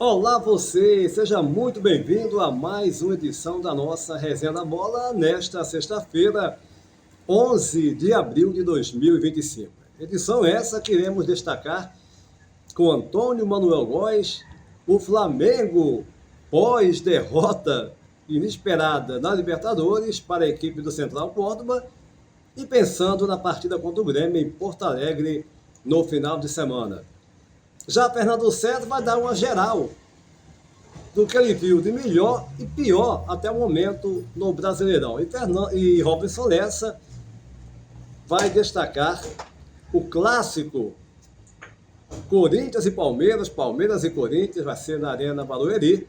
Olá você, seja muito bem-vindo a mais uma edição da nossa Resenha da Bola nesta sexta-feira, 11 de abril de 2025. Edição essa que iremos destacar com Antônio Manuel Góes, o Flamengo pós-derrota inesperada na Libertadores para a equipe do Central Córdoba e pensando na partida contra o Grêmio em Porto Alegre no final de semana. Já Fernando César vai dar uma geral do que ele viu de melhor e pior até o momento no Brasileirão. E Robinson Lessa vai destacar o clássico Corinthians e Palmeiras, Palmeiras e Corinthians, vai ser na Arena Barueri,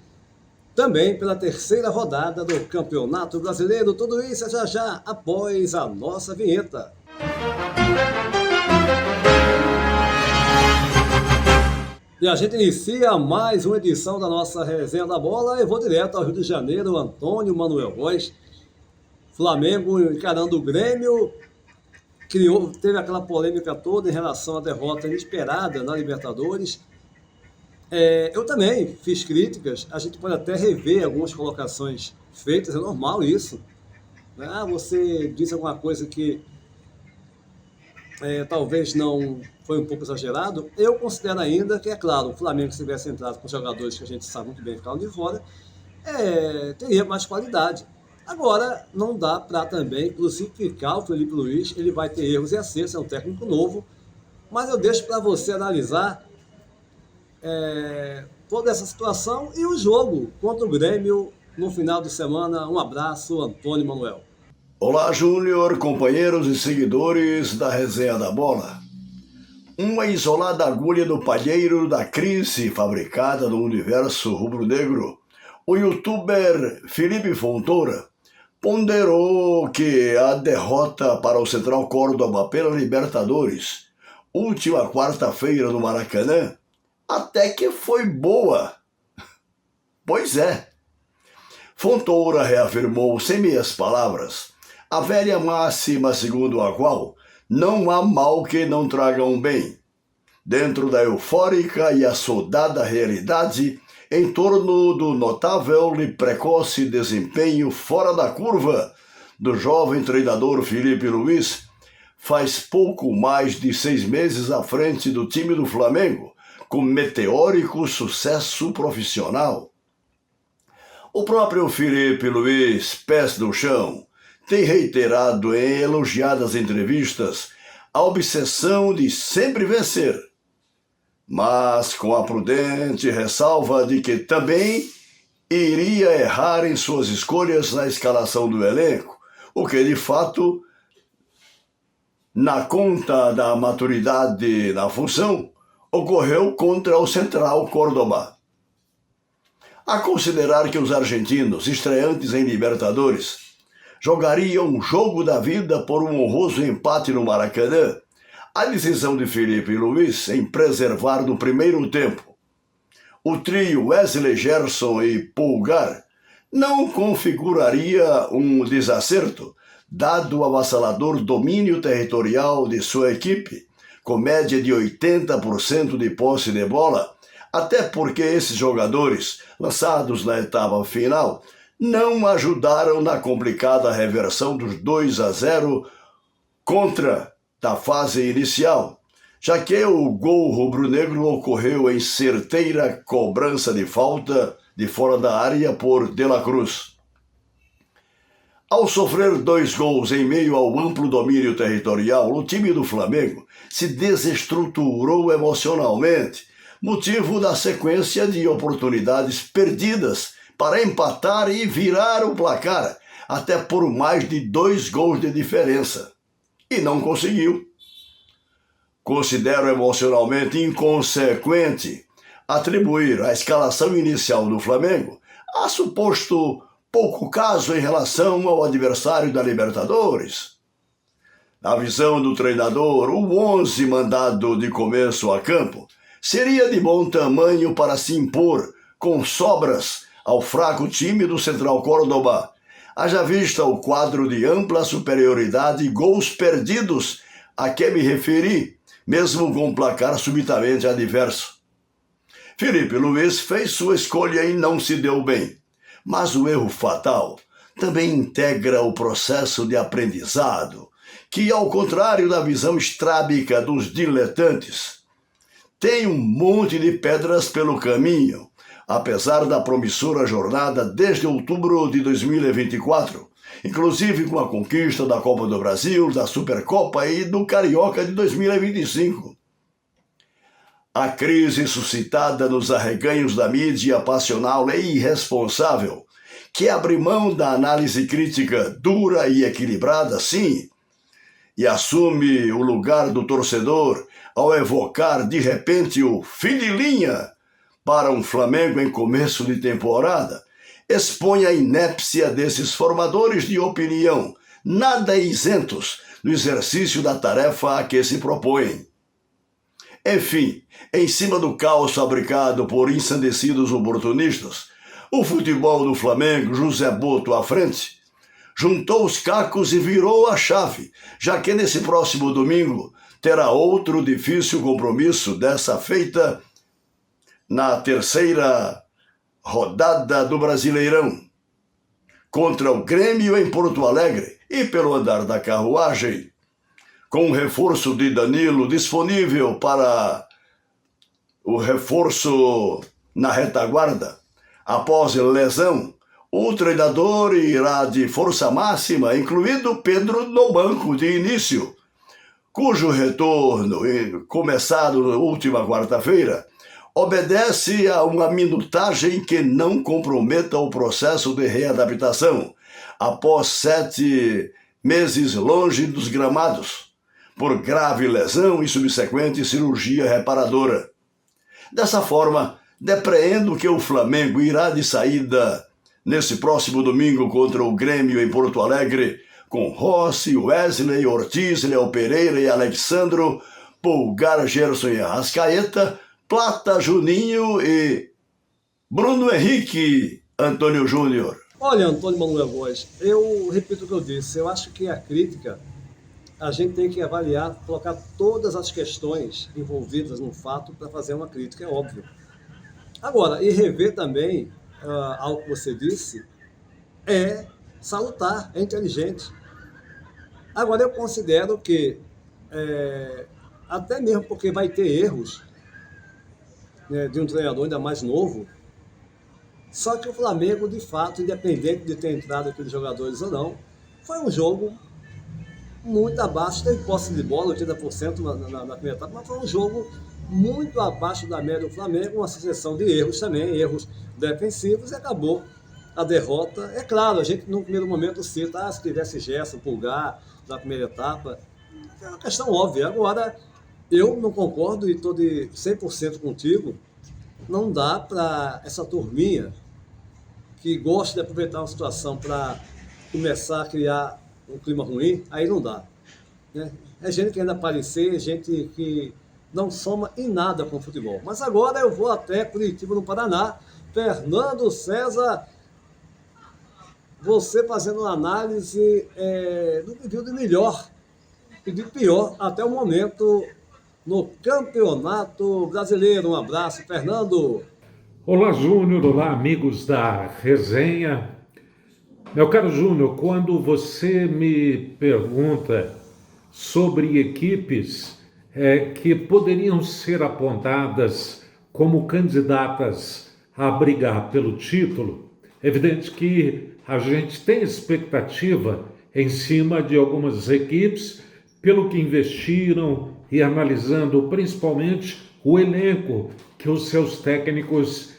também pela terceira rodada do Campeonato Brasileiro. Tudo isso já após a nossa vinheta. E a gente inicia mais uma edição da nossa Resenha da Bola. Eu vou direto ao Rio de Janeiro, Antônio Manuel Góes. Flamengo encarando o Grêmio, teve aquela polêmica toda em relação à derrota inesperada na Libertadores. Eu também fiz críticas, a gente pode até rever algumas colocações feitas, é normal isso. Você disse alguma coisa que talvez não foi um pouco exagerado. Eu considero ainda que, é claro, o Flamengo, se tivesse entrado com jogadores que a gente sabe muito bem ficaram de fora, teria mais qualidade. Agora, não dá para também crucificar o Felipe Luiz, ele vai ter erros e acertos, é um técnico novo, mas eu deixo para você analisar toda essa situação e o jogo contra o Grêmio no final de semana. Um abraço, Antônio Manuel. Olá, Júnior, companheiros e seguidores da Resenha da Bola. Uma isolada agulha no palheiro da crise fabricada no universo rubro-negro, o youtuber Felipe Fontoura ponderou que a derrota para o Central Córdoba pela Libertadores, última quarta-feira no Maracanã, até que foi boa. Pois é. Fontoura reafirmou, sem meias palavras, a velha máxima segundo a qual não há mal que não traga um bem. Dentro da eufórica e assodada realidade em torno do notável e precoce desempenho fora da curva do jovem treinador Felipe Luiz, faz pouco mais de 6 meses à frente do time do Flamengo, com meteórico sucesso profissional. O próprio Felipe Luiz, pés no chão, tem reiterado em elogiadas entrevistas a obsessão de sempre vencer, mas com a prudente ressalva de que também iria errar em suas escolhas na escalação do elenco, o que de fato, na conta da maturidade na função, ocorreu contra o Central Córdoba. A considerar que os argentinos, estreantes em Libertadores, jogariam um jogo da vida por um honroso empate no Maracanã, a decisão de Felipe Luiz em preservar no primeiro tempo o trio Wesley, Gerson e Pulgar não configuraria um desacerto, dado o avassalador domínio territorial de sua equipe, com média de 80% de posse de bola, até porque esses jogadores, lançados na etapa final, não ajudaram na complicada reversão dos 2-0 contra da fase inicial, já que o gol rubro-negro ocorreu em certeira cobrança de falta de fora da área por De La Cruz. Ao sofrer 2 gols em meio ao amplo domínio territorial, o time do Flamengo se desestruturou emocionalmente, motivo da sequência de oportunidades perdidas para empatar e virar o placar, até por mais de 2 gols de diferença. E não conseguiu. Considero emocionalmente inconsequente atribuir a escalação inicial do Flamengo a suposto pouco caso em relação ao adversário da Libertadores. Na visão do treinador, o 11 mandado de começo a campo seria de bom tamanho para se impor com sobras ao fraco time do Central Córdoba, haja vista o quadro de ampla superioridade e gols perdidos a que me referi, mesmo com um placar subitamente adverso. Felipe Luiz fez sua escolha e não se deu bem. Mas o erro fatal também integra o processo de aprendizado, que, ao contrário da visão estrábica dos diletantes, tem um monte de pedras pelo caminho, apesar da promissora jornada desde outubro de 2024, inclusive com a conquista da Copa do Brasil, da Supercopa e do Carioca de 2025. A crise suscitada nos arreganhos da mídia passional e irresponsável, que abre mão da análise crítica dura e equilibrada, sim, e assume o lugar do torcedor ao evocar de repente o fim de linha para um Flamengo em começo de temporada, expõe a inépcia desses formadores de opinião, nada isentos do exercício da tarefa a que se propõem. Enfim, em cima do caos fabricado por ensandecidos oportunistas, o futebol do Flamengo, José Boto à frente, juntou os cacos e virou a chave, já que nesse próximo domingo terá outro difícil compromisso, dessa feita na terceira rodada do Brasileirão, contra o Grêmio em Porto Alegre, e pelo andar da carruagem, com o reforço de Danilo disponível para o reforço na retaguarda, após lesão, o treinador irá de força máxima, incluindo Pedro no banco de início, cujo retorno, começado na última quarta-feira, obedece a uma minutagem que não comprometa o processo de readaptação, após 7 meses longe dos gramados, por grave lesão e subsequente cirurgia reparadora. Dessa forma, depreendo que o Flamengo irá de saída nesse próximo domingo contra o Grêmio em Porto Alegre, com Rossi, Wesley, Ortiz, Léo Pereira e Alexandro, Pulgar, Gerson e Arrascaeta, Plata, Juninho e Bruno Henrique, Antônio Júnior. Olha, Antônio Manuel Góes, eu repito o que eu disse, eu acho que a crítica, a gente tem que avaliar, colocar todas as questões envolvidas no fato para fazer uma crítica, é óbvio. Agora, e rever também algo que você disse, é salutar, é inteligente. Agora, eu considero que, até mesmo porque vai ter erros, né, de um treinador ainda mais novo, só que o Flamengo, de fato, independente de ter entrado aqueles jogadores ou não, foi um jogo muito abaixo, teve posse de bola, 80% na primeira etapa, mas foi um jogo muito abaixo da média do Flamengo, uma sucessão de erros também, erros defensivos, e acabou a derrota. É claro, a gente no primeiro momento cita, se tivesse Gerson, Pulgar na primeira etapa, é uma questão óbvia. Agora, eu não concordo e estou de 100% contigo, não dá para essa turminha que gosta de aproveitar uma situação para começar a criar um clima ruim, aí não dá, né? É gente que ainda aparecer, gente que não soma em nada com o futebol. Mas agora eu vou até Curitiba, no Paraná. Fernando César, você fazendo uma análise do que viu de melhor e de pior até o momento no Campeonato Brasileiro. Um abraço, Fernando. Olá, Júnior. Olá, amigos da resenha. Meu caro Júnior, quando você me pergunta sobre equipes que poderiam ser apontadas como candidatas a brigar pelo título, é evidente que a gente tem expectativa em cima de algumas equipes pelo que investiram e analisando principalmente o elenco que os seus técnicos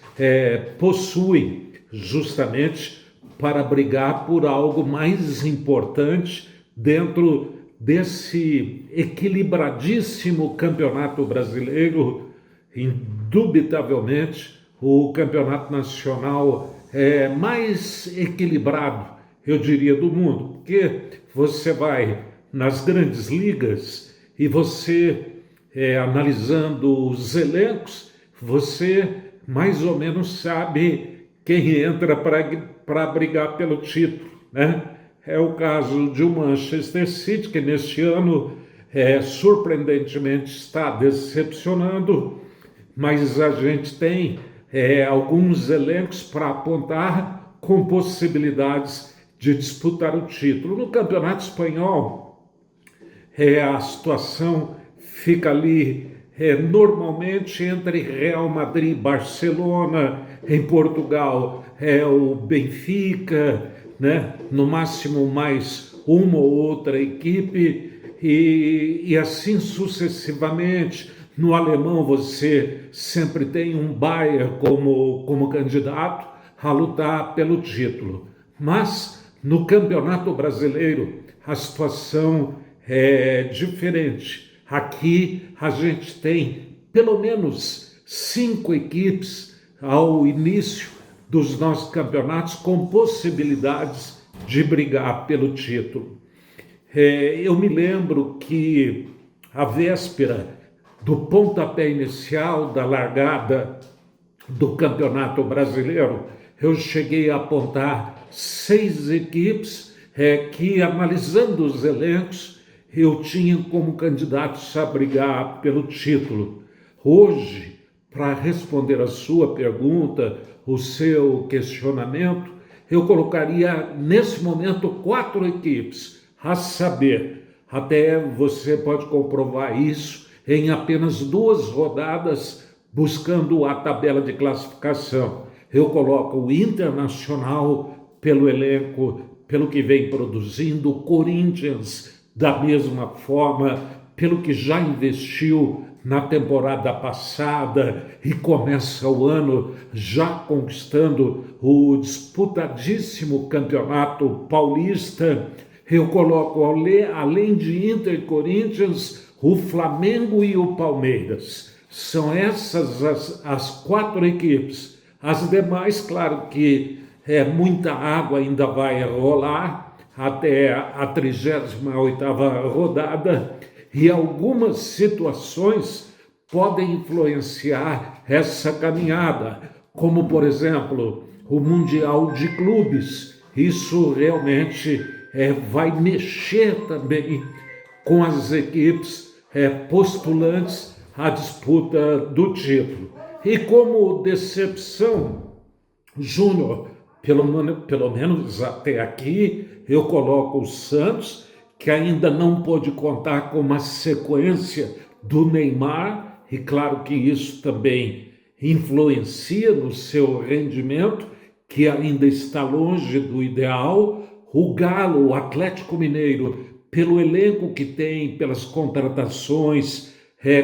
possuem, justamente para brigar por algo mais importante dentro desse equilibradíssimo campeonato brasileiro. Indubitavelmente, o campeonato nacional mais equilibrado, eu diria, do mundo, porque você vai nas grandes ligas e você, analisando os elencos, você mais ou menos sabe quem entra para brigar pelo título, né? É o caso de o Manchester City, que neste ano surpreendentemente está decepcionando, mas a gente tem alguns elencos para apontar com possibilidades de disputar o título. No Campeonato Espanhol, a situação fica ali normalmente entre Real Madrid e Barcelona. Em Portugal o Benfica, né? No máximo mais uma ou outra equipe, e assim sucessivamente. No alemão você sempre tem um Bayern como candidato a lutar pelo título. Mas no Campeonato Brasileiro a situação é diferente. Aqui a gente tem pelo menos 5 equipes ao início dos nossos campeonatos com possibilidades de brigar pelo título. Eu me lembro que a véspera do pontapé inicial da largada do Campeonato Brasileiro, eu cheguei a apontar 6 equipes que, analisando os elencos, eu tinha como candidatos a brigar pelo título. Hoje, para responder a sua pergunta, o seu questionamento, eu colocaria nesse momento 4 equipes, a saber, até você pode comprovar isso em apenas 2 rodadas, buscando a tabela de classificação. Eu coloco o Internacional pelo elenco, pelo que vem produzindo, o Corinthians da mesma forma, pelo que já investiu na temporada passada e começa o ano já conquistando o disputadíssimo Campeonato Paulista. Eu coloco, além de Inter e Corinthians, o Flamengo e o Palmeiras. São essas as 4 equipes. As demais, claro que muita água ainda vai rolar até a 38ª rodada, e algumas situações podem influenciar essa caminhada, como, por exemplo, o Mundial de Clubes. Isso realmente vai mexer também com as equipes postulantes à disputa do título. E como decepção, Júnior, pelo menos até aqui, eu coloco o Santos, que ainda não pôde contar com uma sequência do Neymar, e claro que isso também influencia no seu rendimento, que ainda está longe do ideal. O Galo, o Atlético Mineiro, pelo elenco que tem, pelas contratações,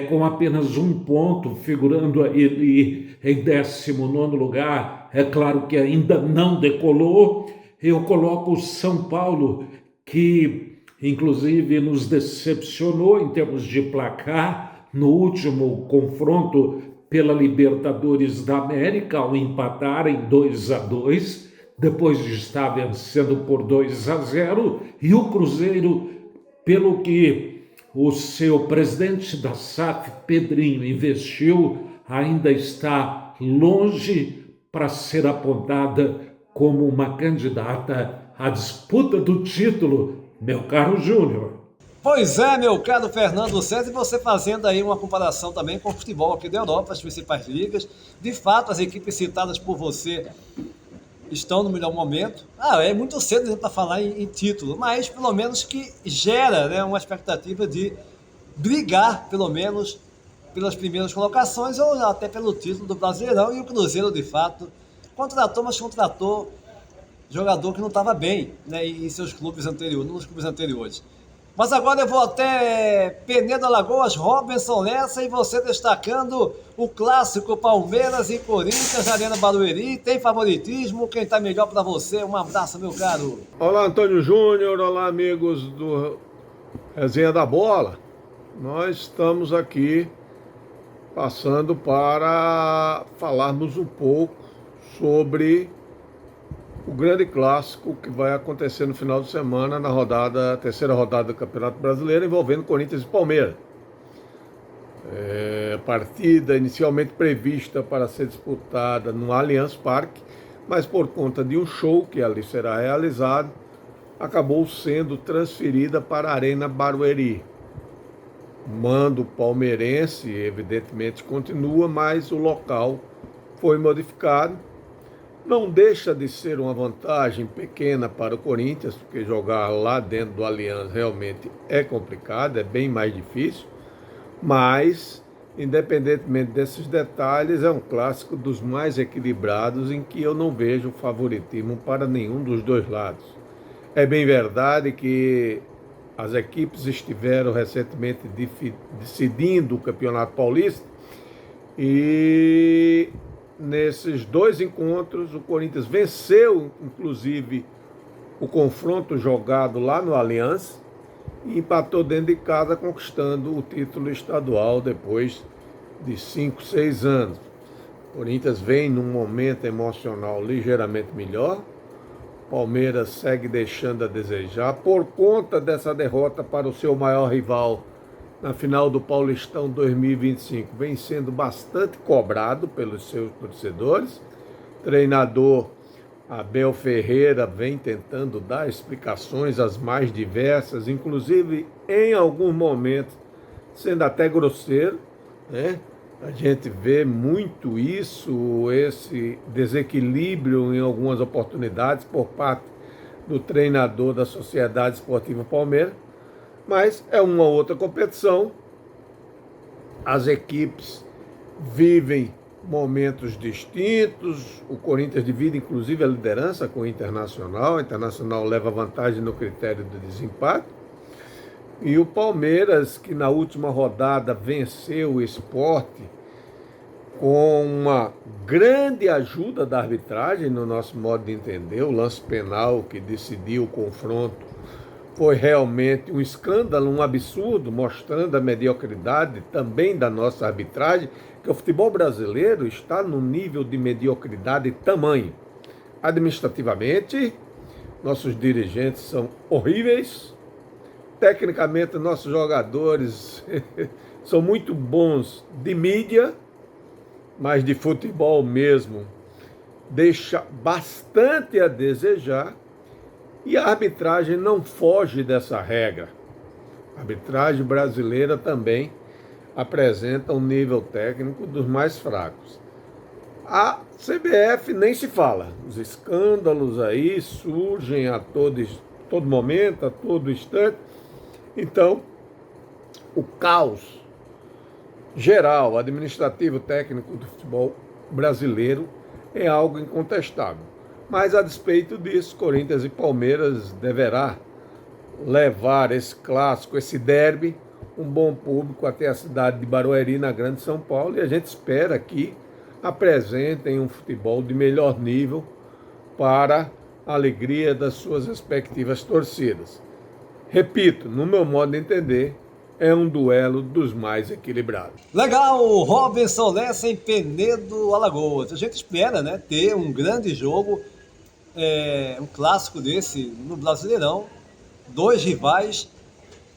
com apenas 1 ponto, figurando ele em 19º lugar, é claro que ainda não decolou. Eu coloco o São Paulo, que inclusive nos decepcionou em termos de placar no último confronto pela Libertadores da América, ao empatar em 2-2, depois de estar vencendo por 2-0, e o Cruzeiro, pelo que o seu presidente da SAF, Pedrinho, investiu, ainda está longe para ser apontada como uma candidata à disputa do título, meu caro Júnior. Pois é, meu caro Fernando César, e você fazendo aí uma comparação também com o futebol aqui da Europa, as principais ligas. De fato, as equipes citadas por você estão no melhor momento. É muito cedo para falar em título, mas pelo menos que gera, né, uma expectativa de brigar, pelo menos, pelas primeiras colocações ou até pelo título do Brasileirão. E o Cruzeiro, de fato, contratou jogador que não estava bem, né, em seus clubes anteriores, nos clubes anteriores. Mas agora eu vou até Penedo, Alagoas, Robinson Lessa, e você destacando o clássico Palmeiras e Corinthians na Arena Barueri. Tem favoritismo? Quem está melhor para você? Um abraço, meu caro. Olá, Antônio Júnior. Olá, amigos do Resenha da Bola. Nós estamos aqui passando para falarmos um pouco sobre o grande clássico que vai acontecer no final de semana na terceira rodada do Campeonato Brasileiro, envolvendo Corinthians e Palmeiras. Partida inicialmente prevista para ser disputada no Allianz Parque, mas por conta de um show que ali será realizado, acabou sendo transferida para a Arena Barueri. mando palmeirense, evidentemente, continua, mas o local foi modificado. Não deixa de ser uma vantagem pequena para o Corinthians, porque jogar lá dentro do Allianz realmente é complicado, é bem mais difícil, mas, independentemente desses detalhes, é um clássico dos mais equilibrados em que eu não vejo favoritismo para nenhum dos dois lados. É bem verdade que as equipes estiveram recentemente decidindo o Campeonato Paulista e nesses dois encontros o Corinthians venceu, inclusive, o confronto jogado lá no Allianz e empatou dentro de casa, conquistando o título estadual depois de 5, 6 anos. O Corinthians vem num momento emocional ligeiramente melhor. Palmeiras segue deixando a desejar por conta dessa derrota para o seu maior rival na final do Paulistão 2025. Vem sendo bastante cobrado pelos seus torcedores. Treinador Abel Ferreira vem tentando dar explicações as mais diversas, inclusive em alguns momentos sendo até grosseiro, né? A gente vê muito isso, esse desequilíbrio em algumas oportunidades por parte do treinador da Sociedade Esportiva Palmeiras, mas é uma outra competição. As equipes vivem momentos distintos, o Corinthians divide inclusive a liderança com o Internacional, o Internacional leva vantagem no critério do desempate, e o Palmeiras, que na última rodada venceu o Sport com uma grande ajuda da arbitragem, no nosso modo de entender, o lance penal que decidiu o confronto foi realmente um escândalo, um absurdo, mostrando a mediocridade também da nossa arbitragem, que o futebol brasileiro está num nível de mediocridade tamanho. Administrativamente, nossos dirigentes são horríveis. Tecnicamente, nossos jogadores são muito bons de mídia, mas de futebol mesmo deixa bastante a desejar, e a arbitragem não foge dessa regra. A arbitragem brasileira também apresenta um nível técnico dos mais fracos. A CBF nem se fala, os escândalos aí surgem a todo momento, a todo instante. Então, o caos geral, administrativo, técnico do futebol brasileiro é algo incontestável. Mas, a despeito disso, Corinthians e Palmeiras deverá levar esse clássico, esse derby, um bom público até a cidade de Barueri, na Grande São Paulo, e a gente espera que apresentem um futebol de melhor nível para a alegria das suas respectivas torcidas. Repito, no meu modo de entender, é um duelo dos mais equilibrados. Legal, Robinson Lessa em Penedo, Alagoas. A gente espera, né, ter um grande jogo, um clássico desse no Brasileirão, dois rivais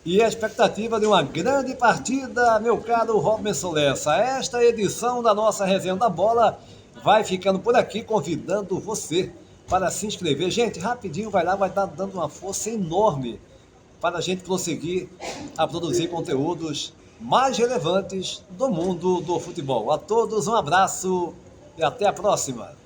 e a expectativa de uma grande partida, meu caro Robinson Lessa. Esta edição da nossa Resenha da Bola vai ficando por aqui, convidando você para se inscrever. Gente, rapidinho, vai lá, vai estar dando uma força enorme para a gente prosseguir a produzir conteúdos mais relevantes do mundo do futebol. A todos um abraço e até a próxima.